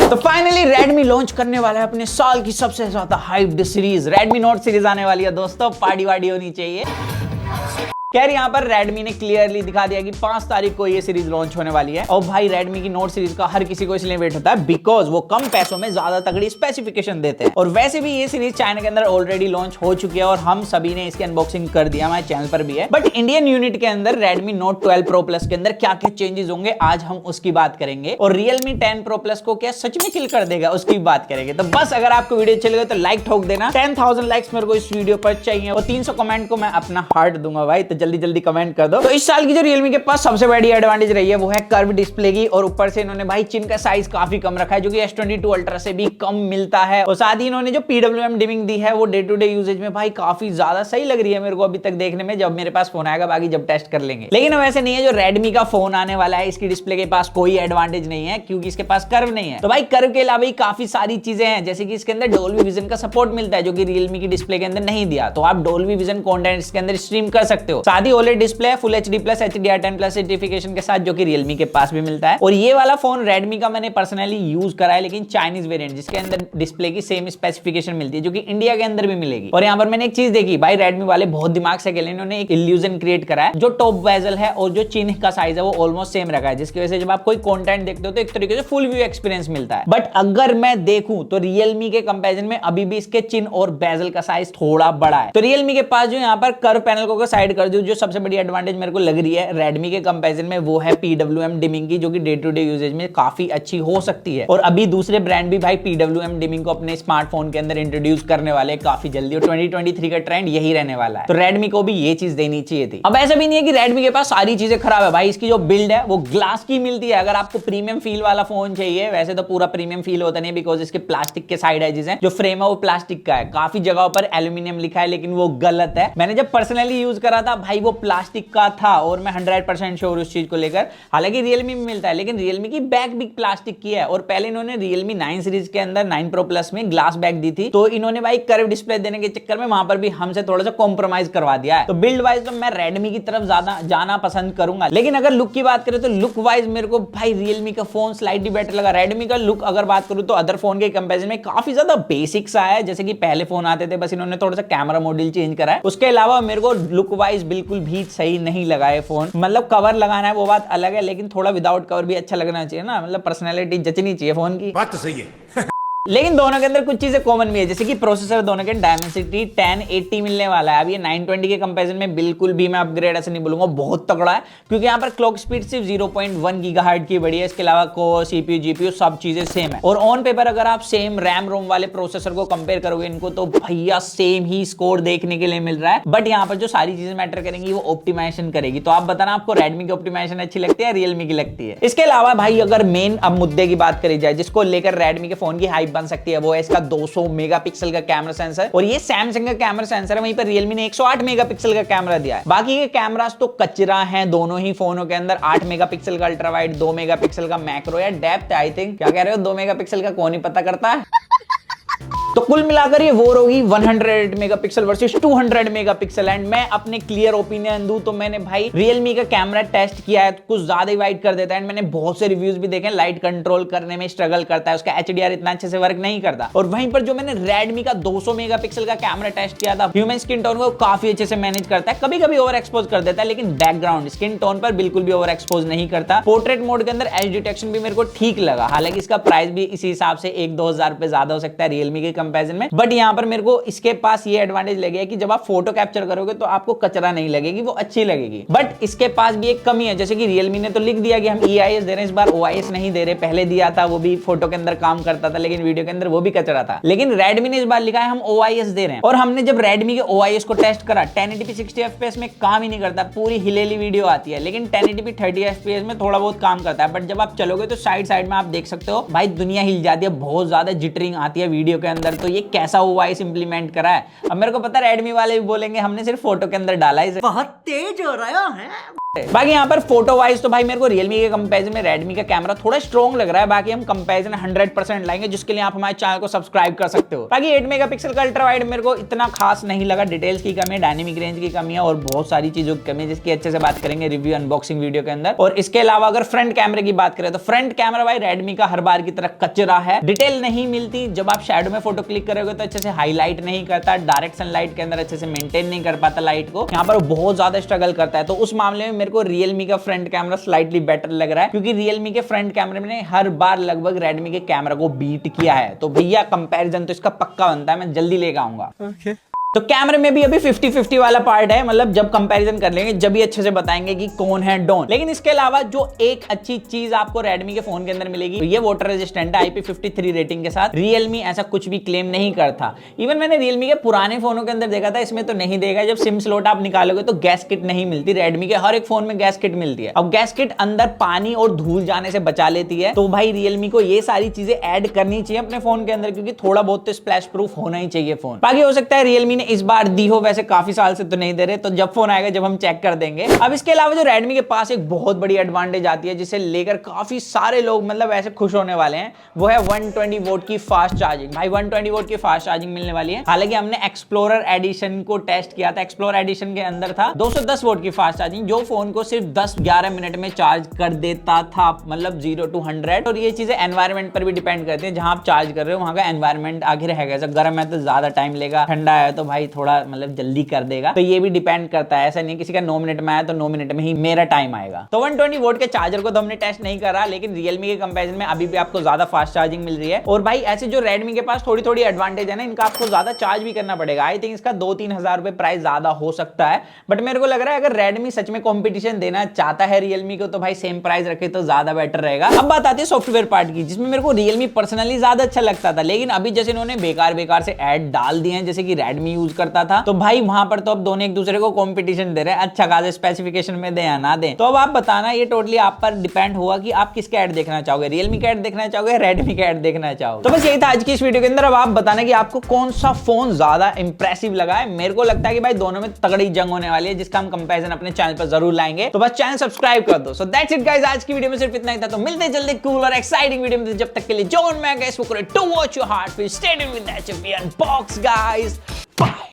तो finally Redmi launch करने वाला है अपने साल की सबसे ज्यादा hyped series Redmi Note series आने वाली है दोस्तों। पार्टी वार्टी होनी चाहिए। खैर यहाँ पर Redmi ने क्लियरली दिखा दिया कि 5 तारीख को ये सीरीज लॉन्च होने वाली है। और भाई Redmi की नोट सीरीज का हर किसी को इसलिए वेट होता है बिकॉज वो कम पैसों में ज्यादा तगड़ी स्पेसिफिकेशन देते हैं। और वैसे भी ये सीरीज चाइना के अंदर ऑलरेडी लॉन्च हो चुकी है और हम सभी ने इसकी अनबॉक्सिंग कर दिया, हमारे चैनल पर भी है। बट इंडियन यूनिट के अंदर Redmi Note 12 Pro Plus के अंदर क्या क्या चेंजेस होंगे आज हम उसकी बात करेंगे। और Realme 10 Pro Plus को क्या सच में किल कर देगा उसकी भी बात करेंगे। तो बस अगर आपको वीडियो चल गई तो लाइक ठोक देना। 10,000 लाइक्स मेरे को इस वीडियो पर चाहिए और 300 कमेंट को मैं अपना हार्ट दूंगा भाई, तो जल्दी जल्दी कमेंट कर दो। तो इस साल की जो Realme के पास सबसे बड़ी एडवांटेज रही है वो है कर्व डिस्प्ले की। और ऊपर से इन्होंने भाई चिन का साइज काफी कम रखा है जो कि S22 Ultra से भी कम मिलता है। और साथ ही इन्होंने जो PWM डिमिंग दी है वो डे टू डे यूजेज में भाई काफी ज्यादा सही लग रही है मेरे को अभी तक देखने में, जब मेरे पास फोन आएगा, बाकी जब टेस्ट कर लेंगे। लेकिन वैसे नहीं है, जो Redmi का फोन आने वाला है इसकी डिस्प्ले के पास कोई एडवांटेज नहीं है क्योंकि इसके पास कर्व नहीं है। तो भाई कर्व के अलावा काफी सारी चीजें हैं, जैसे कि इसके अंदर डोल्बी विजन का सपोर्ट मिलता है जो कि Realme की डिस्प्ले के अंदर नहीं दिया। तो आप डोल्बी विजन कंटेंट इसके अंदर स्ट्रीम कर सकते हो। साथ ही OLED डिस्प्ले है full HD plus HDR10+ certification के साथ जो कि Realme के पास भी मिलता है। और ये वाला फोन Redmi का मैंने पर्सनली यूज करा है, लेकिन चाइनीज वेरिएंट जिसके अंदर डिस्प्ले की सेम स्पेसिफिकेशन मिलती है जो कि इंडिया के अंदर भी मिलेगी। और यहाँ पर मैंने एक चीज देखी भाई, Redmi वाले बहुत दिमाग से खेले, इन्होंने एक इल्यूजन क्रिएट करा है। जो टॉप बेजल है और जो चिन्ह का साइज है वो ऑलमोस्ट सेम रखा है, जिसकी वजह से जब आप कोई कंटेंट देखते हो तो एक तरीके से फुल व्यू एक्सपीरियंस मिलता है। बट अगर मैं देखूं तो Realme के कंपैरिजन में अभी भी इसके चिन्ह और बेजल का साइज थोड़ा बड़ा है। तो Realme के पास जो यहाँ पर कर्व पैनल को साइड कर दूं, जो सबसे बड़ी एडवांटेज मेरे को लग रही है Redmi के कंपैरिजन में वो है PWM डिमिंग की, जो कि डे टू डे यूजेज में काफी अच्छी हो सकती है। और अभी दूसरे ब्रांड भी भाई PWM डिमिंग को अपने स्मार्टफोन के अंदर इंट्रोड्यूस करने वाले हैं काफी जल्दी, और 2023 का ट्रेंड यही रहने वाला है। तो Redmi को भी ये चीज देनी चाहिए थी। अब ऐसा भी नहीं है कि Redmi के पास सारी चीजें खराब है भाई, इसकी जो बिल्ड है वो ग्लास की मिलती है। अगर आपको प्रीमियम फील वाला फोन चाहिए, वैसे तो पूरा प्रीमियम फील होता नहीं बिकॉज इसके प्लास्टिक के साइड एजेस हैं, जो फ्रेम है वो प्लास्टिक का है। काफी जगहों पर एल्यूमिनियम लिखा है लेकिन वो गलत है। मैंने जब पर्सनली यूज करा था भाई वो प्लास्टिक का था और मैं 100% श्योर उस चीज को लेकर। हालांकि Realme में मिलता है लेकिन Realme की बैक भी प्लास्टिक की है। और पहले इन्होंने Realme 9 सीरीज के अंदर 9 Pro Plus में ग्लास बैक दी थी, तो इन्होंने भाई कर्व डिस्प्ले देने के चक्कर में वहां पर भी हमसे थोड़ा सा कॉम्प्रोमाइज करवा दिया है। तो बिल्ड वाइज तो मैं Redmi की तरफ ज्यादा जाना पसंद करूंगा, लेकिन अगर लुक की बात करें तो लुक वाइज मेरे को भाई Realme का फोन स्लाइटली बेटर लगा। Redmi का लुक अगर बात करूं तो अदर फोन के कंपैरिजन में काफी ज्यादा बेसिक सा है, जैसे कि पहले फोन आते थे, बस इन्होंने थोड़ा सा कैमरा मॉड्यूल चेंज करा है। उसके अलावा मेरे को लुक वाइज बिल्कुल भी सही नहीं लगा है फोन। मतलब कवर लगाना है वो बात अलग है, लेकिन थोड़ा विदाउट कवर भी अच्छा लगना चाहिए ना, मतलब पर्सनैलिटी जचनी चाहिए फोन की। बात तो सही है। लेकिन दोनों के अंदर कुछ चीजें कॉमन भी है, जैसे कि प्रोसेसर दोनों के Dimensity 1080 मिलने वाला है। अब ये 920 के कंपैरिजन में बिल्कुल भी मैं अपग्रेड ऐसे नहीं बोलूंगा, बहुत तगड़ा है, क्योंकि यहाँ पर क्लॉक स्पीड सिर्फ 0.1 गीगाहर्ट्ज की बढ़ी है। इसके अलावा कोर, CPU, GPU सब चीजें सेम है। और ऑन पेपर अगर आप सेम रैम रोम वाले प्रोसेसर को कंपेयर करोगे इनको, तो भैया सेम ही स्कोर देखने के लिए मिल रहा है। बट यहाँ पर जो सारी चीजें मैटर करेंगी वो ऑप्टिमाइजेशन करेगी। तो आप बताना आपको Redmi की ऑप्टिमाइजेशन अच्छी लगती है, Realme की लगती है? इसके अलावा भाई अगर मेन अब मुद्दे की बात करी जाए जिसको लेकर Redmi के फोन की हाइप बन सकती है, वो है 200 मेगापिक्सल का कैमरा सेंसर। और ये सैमसंग का कैमरा सेंसर है, वहीं पर Realme ने 108 मेगापिक्सल का कैमरा दिया है। बाकी के कैमरास तो कचरा हैं दोनों ही फोनों के अंदर। 8 मेगापिक्सल का अल्ट्रा वाइड, 2 मेगापिक्सल का मैक्रो या डेप्थ, आई थिंक क्या कह रहे हो 2 मेगापिक्सल का कौन ही पता करता है। तो कुल मिलाकर ये वॉर होगी 100 मेगापिक्सल वर्सेस 200 मेगापिक्सल। एंड मैं अपने क्लियर ओपिनियन दूं तो मैंने भाई Realme का कैमरा टेस्ट किया है, कुछ ज्यादा ही वाइट कर देता है। एंड मैंने बहुत से रिव्यूज भी देखे, लाइट कंट्रोल करने में स्ट्रगल करता है, उसका HDR इतना अच्छे से वर्क नहीं करता। और वहीं पर जो मैंने Redmi का 200 मेगापिक्सल का कैमरा टेस्ट किया था, ह्यूमन स्किन टोन को काफी अच्छे से मैनेज करता है, कभी कभी ओवर एक्सपोज कर देता है लेकिन बैकग्राउंड स्किन टोन पर बिल्कुल भी ओवर एक्सपोज नहीं करता। पोर्ट्रेट मोड के अंदर एज डिटेक्शन भी मेरे को ठीक लगा, हालांकि इसका प्राइस भी इसी हिसाब से 1-2 हजार रुपए ज्यादा हो सकता है Realme के कंपैरिजन में। बट यहाँ पर मेरे को इसके पास ये एडवांटेज लगे कि जब आप फोटो कैप्चर करोगे तो आपको कचरा नहीं लगेगी, वो अच्छी लगेगी। बट इसके पास भी एक कमी है, जैसे कि Realme ने तो लिख दिया कि हम EIS दे रहे हैं, इस बार OIS नहीं दे रहे। पहले दिया था वो भी फोटो के अंदर काम करता था लेकिन वीडियो के अंदर वो भी कचरा था। लेकिन Redmi ने इस बार लिखा है हम OIS दे रहे हैं। और हमने जब Redmi के OIS को टेस्ट करा 1080p 60 FPS में काम ही नहीं करता, पूरी हिलेली वीडियो आती है। लेकिन 1080p 30 FPS में थोड़ा बहुत काम करता है। बट जब आप चलोगे तो साइड साइड में आप देख सकते हो भाई दुनिया हिल जाती है, बहुत ज्यादा जिटरिंग आती है वीडियो के अंदर। अंदर, तो ये कैसा वॉइस इंप्लीमेंट करा है। अब मेरे को पता है रेडमी वाले भी बोलेंगे हमने सिर्फ फोटो के अंदर डाला है, बहुत तेज हो रहा है। बाकी यहाँ पर फोटो वाइज तो भाई मेरे को रियलमी के कंपैरिजन में रेडमी का कैमरा थोड़ा स्ट्रॉन्ग लग रहा है। बाकी हम कंपैरिजन 100% लाएंगे, जिसके लिए आप हमारे चैनल को सब्सक्राइब कर सकते हो। बाकी 8 मेगापिक्सल का अल्ट्रा वाइड मेरे को इतना खास नहीं लगा, डिटेल्स की कमी है, डायनेमिक रेंज की कमी है और बहुत सारी चीजों की कमी है, जिसकी अच्छे से बात करेंगे रिव्यू अनबॉक्सिंग वीडियो के अंदर। और इसके अलावा अगर फ्रंट कैमरे की बात करें तो फ्रंट कैमरा भाई रेडमी का हर बार की तरह कचरा है, डिटेल नहीं मिलती। जब आप शैडो में फोटो क्लिक करोगे तो अच्छे से हाईलाइट नहीं करता, डायरेक्ट सनलाइट के अंदर अच्छे से मेंटेन नहीं कर पाता लाइट को, यहाँ पर बहुत ज्यादा स्ट्रगल करता है। तो उस मामले में मेरे को रियलमी का फ्रंट कैमरा स्लाइटली बेटर लग रहा है, क्योंकि रियलमी के फ्रंट कैमरे में हर बार लगभग रेडमी के कैमरा को बीट किया है। तो भैया कंपैरिजन तो इसका पक्का बनता है, मैं जल्दी लेकर आऊंगा। तो कैमरे में भी अभी 50-50 वाला पार्ट है, मतलब जब कंपैरिजन कर लेंगे जब भी अच्छे से बताएंगे कि कौन है डॉन। लेकिन इसके अलावा जो एक अच्छी चीज आपको रेडमी के फोन के अंदर मिलेगी, तो ये वाटर रेजिस्टेंट है IP53 रेटिंग के साथ। रियलमी ऐसा कुछ भी क्लेम नहीं करता। इवन मैंने रियलमी के पुराने फोनों के अंदर देखा था, इसमें तो नहीं देखा। जब सिम स्लॉट आप निकालोगे तो गैस किट नहीं मिलती, रेडमी के हर एक फोन में गैस किट मिलती है। अब गैस किट अंदर पानी और धूल जाने से बचा लेती है, तो भाई रियलमी को ये सारी चीजें ऐड करनी चाहिए अपने फोन के अंदर, क्योंकि थोड़ा बहुत तो स्प्लैश प्रूफ होना ही चाहिए फोन। बाकी हो सकता है रियलमी ने इस बार दी हो, वैसे काफी साल से तो नहीं दे रहे, तो जब फोन आएगा जब हम चेक कर देंगे। अब इसके अलावा जो रेडमी के पास एक बहुत बड़ी एडवांटेज आती है, जिसे लेकर काफी सारे लोग मतलब ऐसे खुश होने वाले हैं, वो है 120 वोट की फास्ट चार्जिंग। भाई 120 वोट की फास्ट चार्जिंग मिलने वाली है। हालांकि हमने एक्सप्लोरर एडिशन को टेस्ट किया था, एक्सप्लोरर एडिशन के अंदर था 210 वोट की फास्ट चार्जिंग, जो फोन को सिर्फ 10-11 मिनट में चार्ज कर देता था, मतलब 0 to 100। और ये चीजें एनवायरमेंट पर भी डिपेंड करती है, जहां आप चार्ज कर रहे हो वहां का एनवायरमेंट आगे रहेगा। जैसे गर्म है तो ज्यादा टाइम लेगा, ठंडा है तो भाई थोड़ा मतलब जल्दी कर देगा। तो ये भी डिपेंड करता है, ऐसा नहीं किसी का 9 मिनट में आया तो 9 मिनट में ही मेरा टाइम आएगा। तो 120 वोट के चार्जर को तो हमने टेस्ट नहीं करा, लेकिन रियलमी के कंपैरिजन में अभी भी आपको ज्यादा फास्ट चार्जिंग मिल रही है। और भाई ऐसे जो रेडमी के पास थोड़ी थोड़ी एडवांटेज है ना, इनका आपको ज्यादा चार्ज भी करना पड़ेगा। आई थिंक इसका 2-3 हजार रुपए प्राइस ज्यादा हो सकता है, बट मेरे को लग रहा है अगर रेडमी सच में कॉम्पिटिशन देना चाहता है रियलमी को, तो भाई सेम प्राइस रखे तो ज्यादा बेटर रहेगा। अब बात आती है सॉफ्टवेयर पार्ट की, जिसमें मेरे को रियलमी पर्सनली ज्यादा अच्छा लगता था, लेकिन अभी जैसे इन्होंने बेकार से ऐड डाल दिए हैं, जैसे कि रेडमी यूज करता था, तो भाई वहां पर तो अब दोनों एक दूसरे को कंपटीशन दे रहे हैं, अच्छा खासा स्पेसिफिकेशन में दे या ना दे। तो अब आप बताना, ये टोटली आप पर डिपेंड होगा कि आप किसका ऐड देखना चाहोगे, रियलमी का ऐड देखना चाहोगे, रेडमी का ऐड देखना चाहोगे। तो बस यही था आज की इस वीडियो के अंदर। अब आप बताना कि आपको कौन सा फोन ज्यादा इंप्रेसिव लगा है। मेरे को लगता है कि भाई दोनों में तगड़ी जंग होने वाली है, जिसका हम कंपैरिजन अपने चैनल पर जरूर लाएंगे। तो बस चैनल सब्सक्राइब कर दो। सो दैट्स इट गाइस, आज की वीडियो में सिर्फ इतना ही था। तो मिलते हैं जल्दी कूल और एक्साइटिंग वीडियो में। जब तक के लिए join me guys, to watch your heart, stay tuned with that champion box guys. Bye.